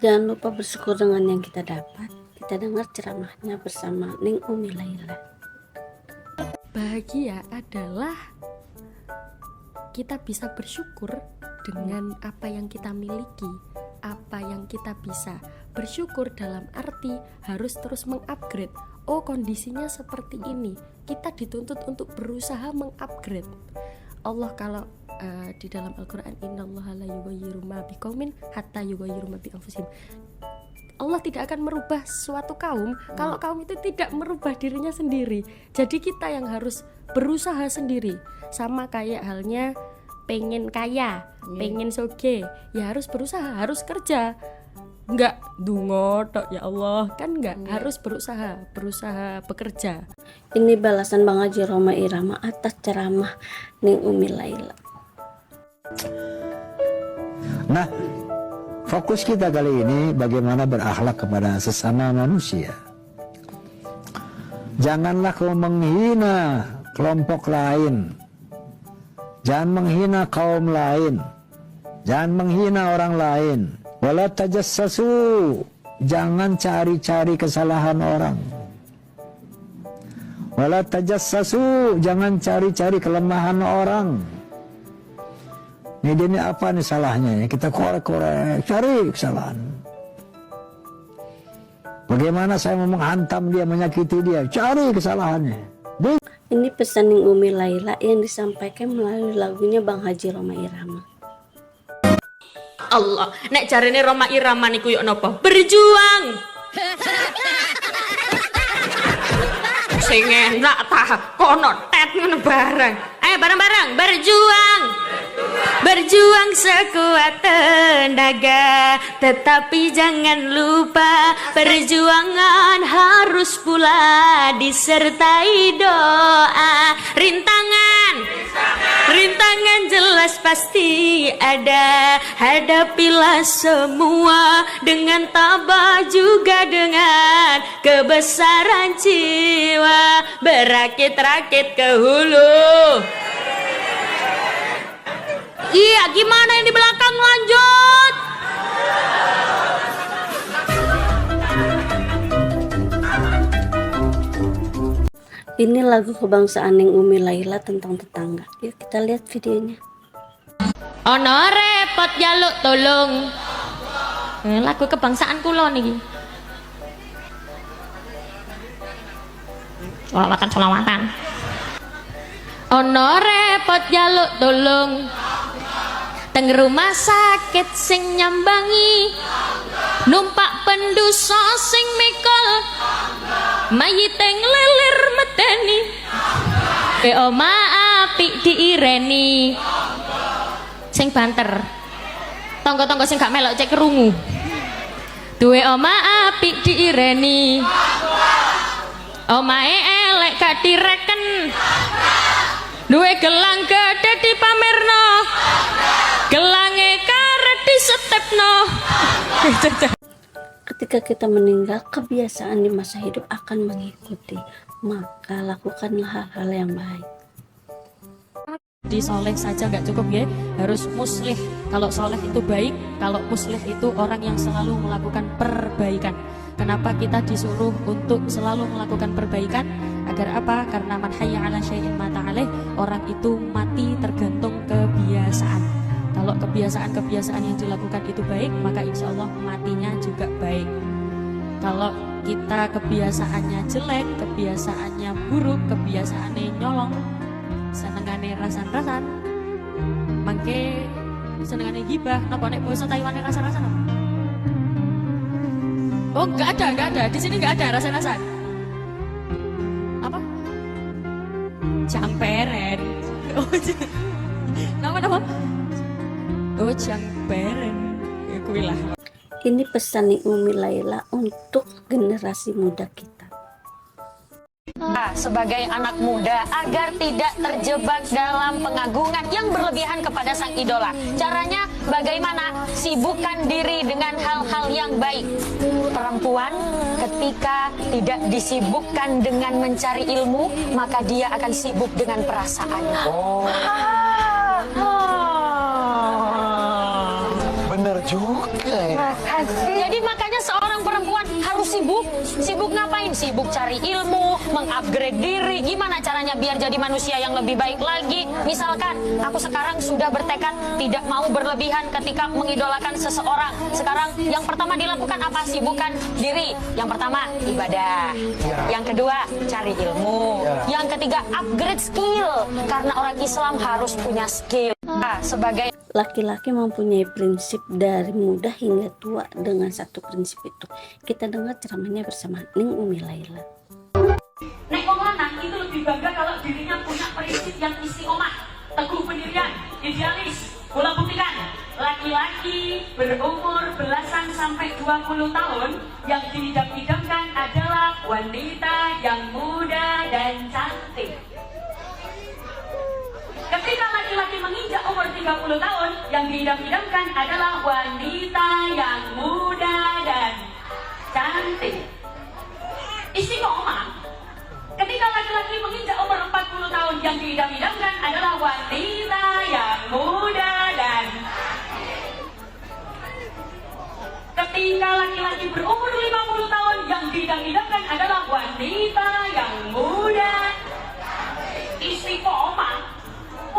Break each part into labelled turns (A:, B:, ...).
A: Jangan lupa bersyukur dengan yang kita dapat. Kita dengar ceramahnya bersama Ning Umi Laila.
B: Bahagia adalah kita bisa bersyukur dengan apa yang kita miliki, apa yang kita bisa. Bersyukur dalam arti harus terus mengupgrade. Oh, kondisinya seperti ini, kita dituntut untuk berusaha mengupgrade. Allah kalau di dalam Al-Quran, innallaha la yughayyiru ma biqaumin hatta yughayyiru ma bi anfusihim. Allah tidak akan merubah suatu kaum kalau kaum itu tidak merubah dirinya sendiri. Jadi kita yang harus berusaha sendiri. Sama kayak halnya pengen kaya, pengen soge, ya harus berusaha, harus kerja. Enggak dungo tok ya Allah, kan enggak, harus berusaha bekerja.
A: Ini balasan Bang Haji Rhoma Irama atas ceramah Ning Umi Laila.
C: Nah, fokus kita kali ini bagaimana berakhlak kepada sesama manusia. Janganlah kau menghina kelompok lain, jangan menghina kaum lain, jangan menghina orang lain. Wala tajassasu, jangan cari-cari kesalahan orang. Wala tajassasu, jangan cari-cari kelemahan orang. Ini apa nih salahnya ya? Kita korek-korek, cari kesalahan. Bagaimana saya mau menghantam dia, menyakiti dia, cari kesalahannya.
A: Ini pesan Ning Umi Laila yang disampaikan melalui lagunya Bang Haji Rhoma Irama.
D: Allah, nek jarene Rhoma Irama niku yo napa? Berjuang. Sing enak ta, kono tet ngono bareng. Ayo bareng-bareng berjuang. Berjuang sekuat tenaga, tetapi jangan lupa perjuangan harus pula disertai doa. Rintangan jelas pasti ada, hadapilah semua dengan tabah juga dengan kebesaran jiwa, berakit-rakit ke hulu. Iya, gimana yang di belakang, lanjut.
A: Ini lagu kebangsaan Ning Umi Laila tentang tetangga. Yuk kita lihat videonya.
D: Ono repot jaluk tolong. Lagu kebangsaan kula niki. Selawatan. Ono repot jaluk tolong. Teng rumah sakit sing nyambangi, numpak pendoso sing mikul, mayit nglelir meteni, oma apik diireni, sing banter, tonggo-tonggo sing gak melok cek kerungu, duwe oma apik diireni, omae elek gak direken, duwe gelang gede dipamerno, gelange karet disetepno.
A: Ketika kita meninggal, kebiasaan di masa hidup akan mengikuti. Maka lakukanlah hal-hal yang baik.
B: Di soleh saja nggak cukup ya, harus muslih. Kalau soleh itu baik, kalau muslih itu orang yang selalu melakukan perbaikan. Kenapa kita disuruh untuk selalu melakukan perbaikan? Agar apa? Karena man hayya ala syai'in mata alaih, orang itu mati tergantung kebiasaan. Kalau kebiasaan-kebiasaan yang dilakukan itu baik, maka insya Allah matinya juga baik. Kalau kita kebiasaannya jelek, kebiasaannya buruk, kebiasaannya nyolong, senengane rasan-rasan, mangke senengane gibah, napa nek basa Taiwan rasan-rasan apa? Oh, enggak ada. Di sini enggak ada rasan-rasan. Apa? Jamperen. Oh, nama? Oh, jamperen. Ya kuwi lah.
A: Ini pesan Ning Umi Laila untuk generasi muda kita.
E: Sebagai anak muda agar tidak terjebak dalam pengagungan yang berlebihan kepada sang idola. Caranya bagaimana? Sibukkan diri dengan hal-hal yang baik. Perempuan ketika tidak disibukkan dengan mencari ilmu, maka dia akan sibuk dengan perasaannya.
C: Bener juga ya.
E: kan? Jadi makanya seorang perempuan harus sibuk. Sibuk ngapain? Sibuk cari ilmu, mengupgrade diri. Gimana caranya biar jadi manusia yang lebih baik lagi? Misalkan aku sekarang sudah bertekad tidak mau berlebihan ketika mengidolakan seseorang. Sekarang yang pertama dilakukan apa? Sibukkan diri. Yang pertama ibadah. Yang kedua cari ilmu. Yang ketiga upgrade skill. Karena orang Islam harus punya skill. Nah, sebagai
A: Laki-laki mempunyai prinsip dari muda hingga tua. Dengan satu prinsip itu kita dengar ceramahnya bersama Ning Umi Laila.
F: Nek wong lanang itu lebih bangga kalau dirinya punya prinsip yang istiqomah, teguh pendirian, idealis. Kula buktikan, laki-laki berumur belasan sampai 20 tahun yang diidam-idamkan adalah wanita yang muda dan cantik. Ketika laki-laki menginjak umur 30 tahun, yang diidam-idamkan adalah wanita yang muda dan cantik. Istiqomah. Ketika laki-laki menginjak umur 40 tahun, yang diidam-idamkan adalah wanita yang muda dan ketika laki-laki berumur 50 tahun, yang diidam-idamkan adalah wanita yang muda. Istiqomah.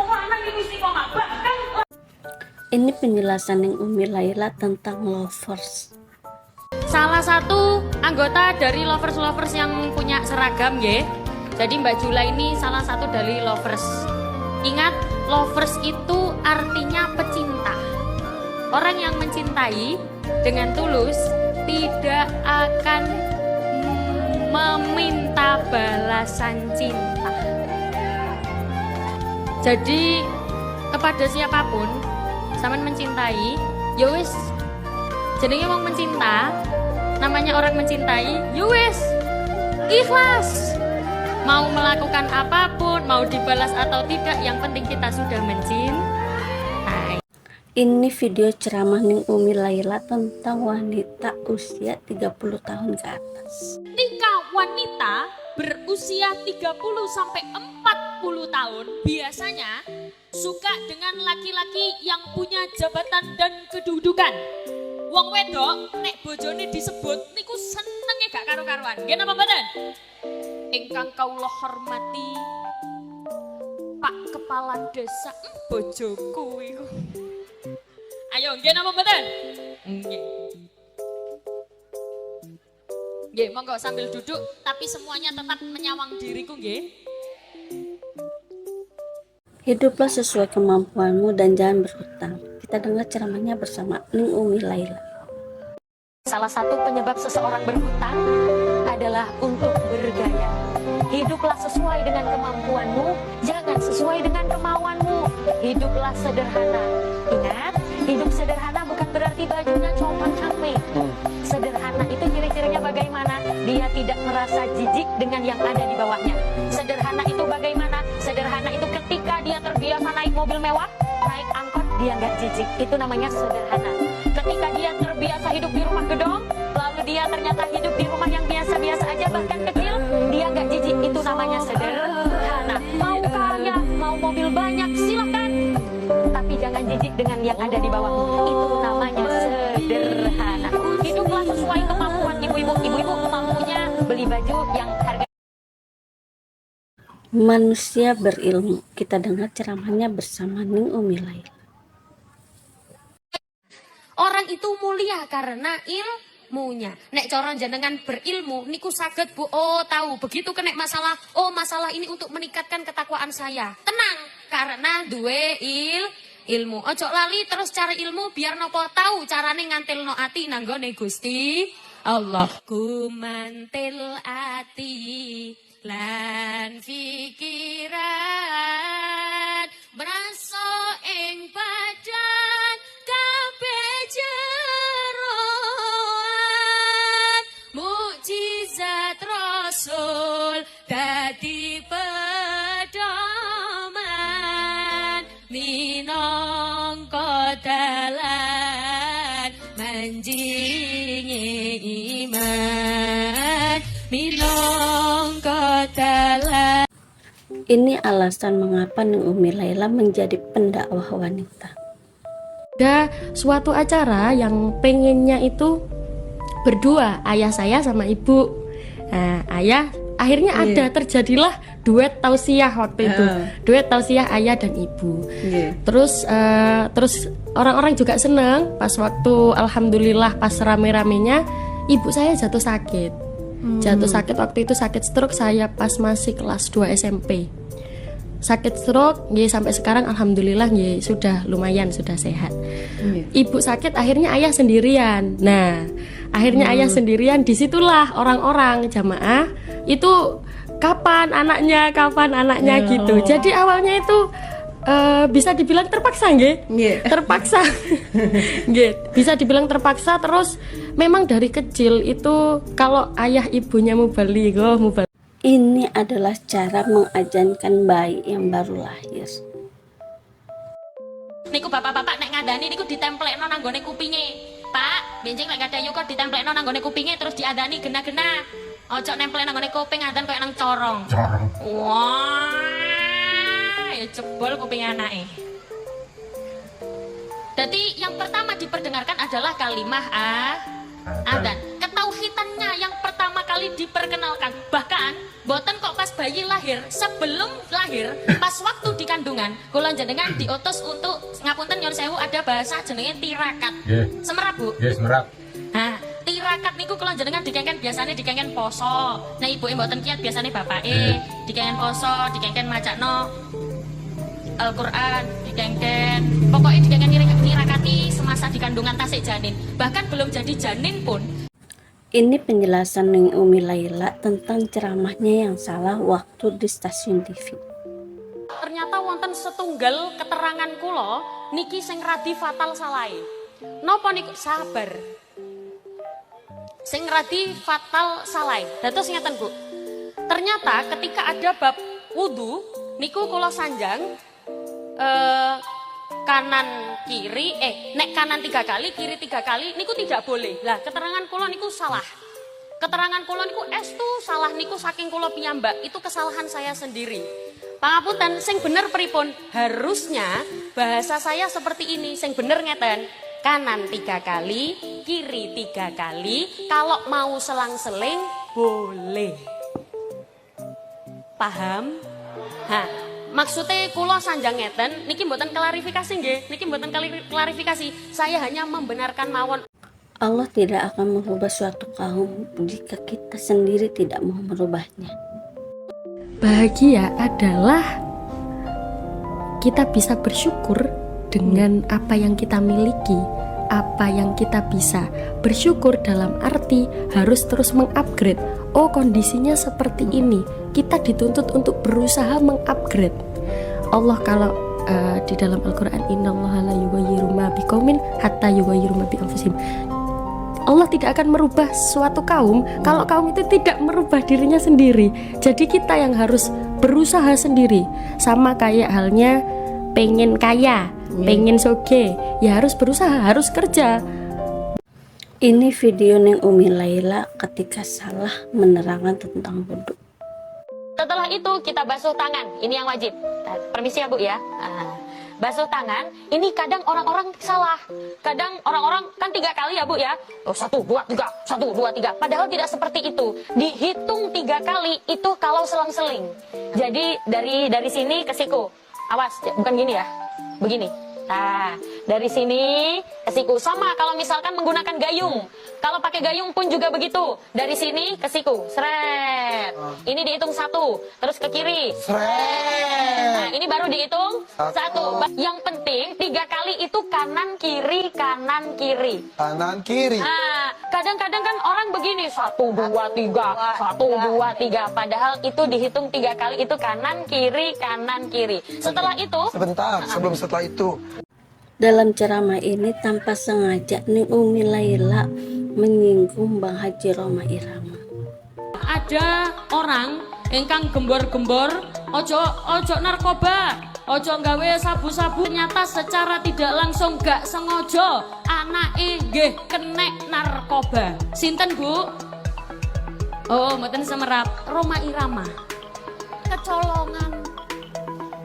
F: Mana ini istiqomah? Bahkan
A: Ini penjelasan Ning Umi Laila tentang lovers.
B: Salah satu anggota dari lovers yang punya seragam ya. Jadi Mbak Jula ini salah satu dari lovers. Ingat, lovers itu artinya pecinta. Orang yang mencintai dengan tulus tidak akan meminta balasan cinta. Jadi kepada siapapun sampean mencintai, ya wis jenenge wong mencinta, namanya orang mencintai, ya wis ikhlas. Mau melakukan apapun, mau dibalas atau tidak, yang penting kita sudah mencintai.
A: Ini video ceramah Ning Umi Laila tentang wanita usia 30 tahun ke atas.
D: Ketika wanita berusia 30 sampai 40 tahun biasanya suka dengan laki-laki yang punya jabatan dan kedudukan. Wong wedok nek bojone disebut niku senenge gak karo-karuan. Nggih napa mboten? Ingkang kawula hormati Pak Kepala Desa, bojoku iku. Ayo nggih napa mboten? Nggih. Nggih, monggo sambil duduk tapi semuanya tetap menyawang diriku nggih.
A: Hiduplah sesuai kemampuanmu dan jangan berhutang. Kita dengar ceramahnya bersama Ning Umi Laila.
E: salah satu penyebab seseorang berhutang adalah untuk bergaya. Hiduplah sesuai dengan kemampuanmu, jangan sesuai dengan kemauanmu. Hiduplah sederhana. Ingat, hidup sederhana bukan berarti bajunya compang-camping. Sederhana itu ciri-cirinya bagaimana? Dia tidak merasa jijik dengan yang ada di bawahnya. Sederhana itu bagaimana? Sederhana itu ketika dia terbiasa naik mobil mewah, naik angkot, dia nggak jijik. Itu namanya sederhana. Ketika dia terbiasa hidup di rumah gedong, lalu dia ternyata hidup di rumah yang biasa-biasa aja, bahkan kecil, dia nggak jijik. Itu namanya sederhana. Mau kaya, mau mobil banyak, silakan. Tapi jangan jijik dengan yang ada di bawah. Itu namanya sederhana. Hiduplah sesuai kemampuan ibu-ibu. Ibu-ibu mampunya beli baju yang harga.
A: Manusia berilmu. Kita dengar ceramahnya bersama Ning Umi Laila.
B: Orang itu mulia karena ilmunya. Nek cara jenengan berilmu niku saged Bu. Oh, tahu begitu kenek masalah. Oh, masalah ini untuk meningkatkan ketakwaan saya. Tenang, karena duwe ilmu. Ojo lali terus cari ilmu biar nopo tahu carane ngantilno ati nanggone Gusti Allah. Ku mantil ati lan pikiran braso ing badan kabeh jeroan mukjizat Rasul dadi pedoman minangka dalan manjingi iman minangka dalan.
A: Ini alasan mengapa Ning Umi Laila menjadi pendakwah wanita.
B: Ada suatu acara yang pengennya itu berdua, ayah saya sama ibu. Nah, ayah akhirnya ada, terjadilah duet tausiah waktu itu. Duet tausiah ayah dan ibu. Terus orang-orang juga seneng pas waktu alhamdulillah pas rame-ramenya ibu saya jatuh sakit. Jatuh sakit waktu itu, sakit stroke saya pas masih kelas 2 SMP. Sakit stroke, sampai sekarang alhamdulillah sudah lumayan, sudah sehat. Ibu sakit, akhirnya ayah sendirian. Nah, akhirnya ayah sendirian, disitulah orang-orang jamaah itu kapan anaknya gitu. Jadi awalnya itu bisa dibilang terpaksa, terpaksa, bisa dibilang terpaksa. Terus memang dari kecil itu kalau ayah ibunya mubaligh.
A: Ini adalah cara mengajankan bayi yang baru lahir.
D: Niku bapak-bapak nek ngandani niku ditemplekno nang nggone kupinge. Pak, benjing nek gadayu kok ditemplekno nang nggone kupinge terus diadani gena-gena. Ojo nemplek nang nggone kuping ngadan koyo nang corong. Wah, ya jebol kuping anake. Jadi yang pertama diperdengarkan adalah kalimah adzan. Ketauhidannya yang pertama kali diperkenalkan. Bahkan boten kok pas bayi lahir, sebelum lahir, pas waktu di kandungan, kula jenengan diutus untuk ngapunten nyon sewu ada bahasa jenenge tirakat. Semerap, Bu?
G: Nggih, semerap.
D: Nah, tirakat niku kula jenengan dikengken biasanya dikengken poso. Nah, ibuke mboten kiat biasanya bapake dikengken poso, dikengken macakno Al-Qur'an, dikengken. Pokoknya dikengken nirakati semasa di kandungan tasik janin. Bahkan belum jadi janin pun.
A: Ini penjelasan Neng Umi Laila tentang ceramahnya yang salah waktu di stasiun TV.
D: Ternyata wonten setunggal keterangan kula niki sing radi fatal salai. Napa niku sabar? Sing radi fatal salai. Dados ngeten, Bu. Ternyata ketika ada bab wudu niku kula sanjang kanan kiri nek kanan 3 kali kiri 3 kali niku tidak boleh. Lah keterangan kula niku salah. Keterangan kula niku estu salah niku saking kula piyambak. Itu kesalahan saya sendiri. Pangapunten, sing bener pripun? Harusnya bahasa saya seperti ini, sing bener ngeten. Kanan 3 kali, kiri 3 kali. Kalau mau selang-seling boleh. Paham? Nah, maksudnya kula sanjang ngeten, niki mboten klarifikasi nggih, niki mboten klarifikasi. Saya hanya membenarkan mawon.
A: Allah tidak akan merubah suatu kaum jika kita sendiri tidak mau merubahnya.
B: Bahagia adalah kita bisa bersyukur dengan apa yang kita miliki, apa yang kita bisa. Bersyukur dalam arti harus terus mengupgrade. Oh, kondisinya seperti ini, kita dituntut untuk berusaha mengupgrade. Allah kalau di dalam Al-Quran, innallaha la yughayyiru ma biqaumin hatta yughayyiru ma bi anfusihim. Allah tidak akan merubah suatu kaum kalau kaum itu tidak merubah dirinya sendiri. Jadi kita yang harus berusaha sendiri. Sama kayak halnya pengen kaya, pengen soge, ya harus berusaha, harus kerja.
A: Ini video Neng Umi Laila ketika salah menerangkan tentang wudu.
E: Setelah itu kita basuh tangan, ini yang wajib. Permisi ya Bu ya. Basuh tangan, ini kadang orang-orang salah. Kadang orang-orang kan 3 kali ya Bu ya. 1, 2, 3, 1, 2, 3. Padahal tidak seperti itu. Dihitung 3 kali itu kalau selang-seling. Jadi dari sini ke siku. Awas, bukan gini ya. Begini. Nah, dari sini ke siku. Sama kalau misalkan menggunakan gayung. Kalau pakai gayung pun juga begitu. Dari sini ke siku. Sret. Ini dihitung 1. Terus ke kiri. Sret. Nah, ini baru dihitung 1. Yang penting 3 kali itu kanan kiri kanan kiri.
H: Kanan kiri.
E: Nah, kadang-kadang kan orang begini 1, 2, 3, 1, 2, 3. Padahal itu dihitung 3 kali itu kanan kiri kanan kiri. Setelah itu
H: Sebentar, sebelum setelah itu.
A: Dalam ceramah ini tanpa sengaja Neng Umi Laila menyinggung Bang Haji Roma Irama.
D: Ada orang ingkang gembor-gembor ojo narkoba, ojo nggawe sabu-sabu, nyata secara tidak langsung gak sengaja anake nggih kenek narkoba. Sinten Bu? Oh, mboten semerap, Roma Irama. Kecolongan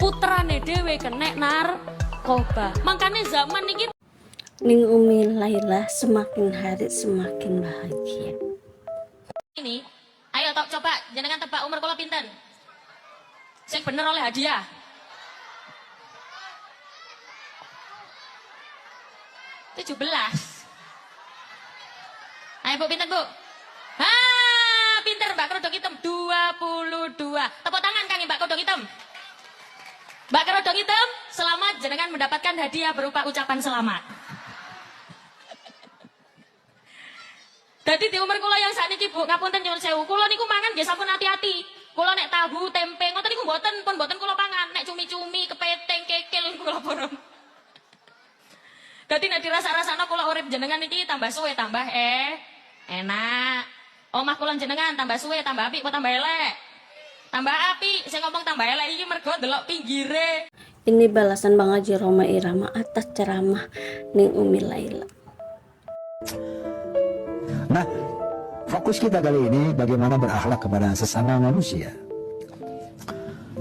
D: putrane dhewe kenek narkoba. Makanya zaman niki
A: Ning Umi Laila semakin hari semakin bahagia.
E: Ini, ayo coba jenengan tebak umur kula pinten? Sing bener oleh hadiah. 17. Ayo Bu, pinten Bu? Pinter Mbak Kerodong Hitam 22. Tepuk tangan kang Mbak Kerodong Hitam. Mbak Kerodong Hitam, selamat jenengan mendapatkan hadiah berupa ucapan selamat. Jadi di umur kula yang saat ini Bu, ngapunten nyuwun sewu, kula niku mangan nggih sampun hati-hati. Kula nek tahu, tempe, ngoten niku mboten kula pangan. Nek cumi-cumi, kepeteng, kekil kula borong. Dadi nek dirasa-rasana kula urip jenengan iki tambah suwe tambah enak. Omah kula jenengan tambah suwe tambah apik kok tambah elek. Tambah apik, sing ngomong tambah elek iki mergo delok pinggire.
A: Ini balasan Bang Haji Roma Irama atas ceramah Ning Umi Laila.
C: Nah, fokus kita kali ini bagaimana berakhlak kepada sesama manusia.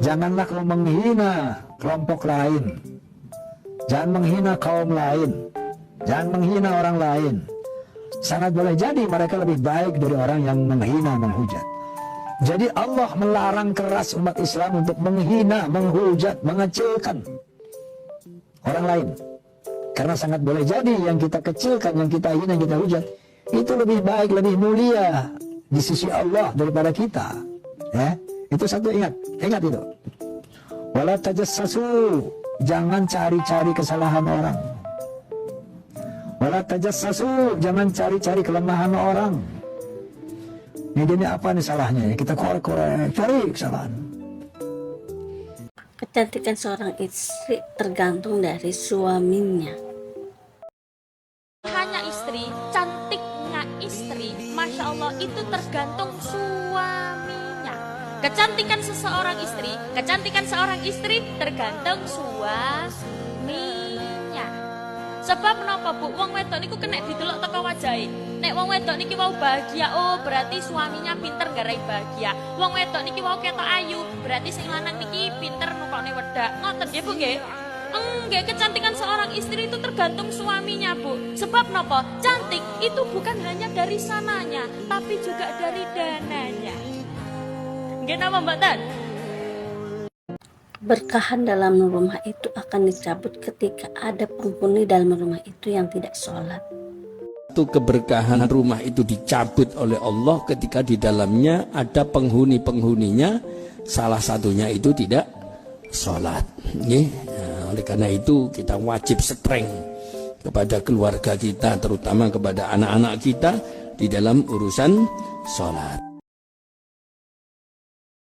C: Janganlah kau menghina kelompok lain. Jangan menghina kaum lain. Jangan menghina orang lain. Sangat boleh jadi mereka lebih baik dari orang yang menghina, menghujat. Jadi Allah melarang keras umat Islam untuk menghina, menghujat, mengecilkan orang lain. Karena sangat boleh jadi yang kita kecilkan, yang kita hina, yang kita hujat, itu lebih baik, lebih mulia di sisi Allah daripada kita. Ya, itu satu, ingat itu. Wala tajassasu, jangan cari-cari kesalahan orang. Wala tajassasu, jangan cari-cari kelemahan orang. Ini apa nih salahnya? Kita korek-korek, cari kesalahan.
A: Kecantikan seorang istri tergantung dari suaminya.
D: Hanya istri, cantiknya istri, Masya Allah itu tergantung suaminya. Kecantikan seorang istri tergantung suaminya. Sebab menapa Bu, wong wedok niku kena didelok teko wajahe. Nek wong wedok niki wau bahagia, oh berarti suaminya pinter garai bahagia. Wong wedok niki wau ketok ayu, berarti sing lanang niki pinter nukokne wedak. Ngoten nggih Bu nggih? Enggak, kecantikan seorang istri itu tergantung suaminya Bu. Sebab nopo? Cantik itu bukan hanya dari sananya, tapi juga dari dananya. Nggih napa mboten?
A: Berkahan dalam rumah itu akan dicabut ketika ada penghuni dalam rumah itu yang tidak sholat.
G: Itu keberkahan rumah itu dicabut oleh Allah ketika di dalamnya ada penghuni-penghuninya, salah satunya itu tidak sholat. Nah, oleh karena itu kita wajib strength kepada keluarga kita, terutama kepada anak-anak kita di dalam urusan sholat.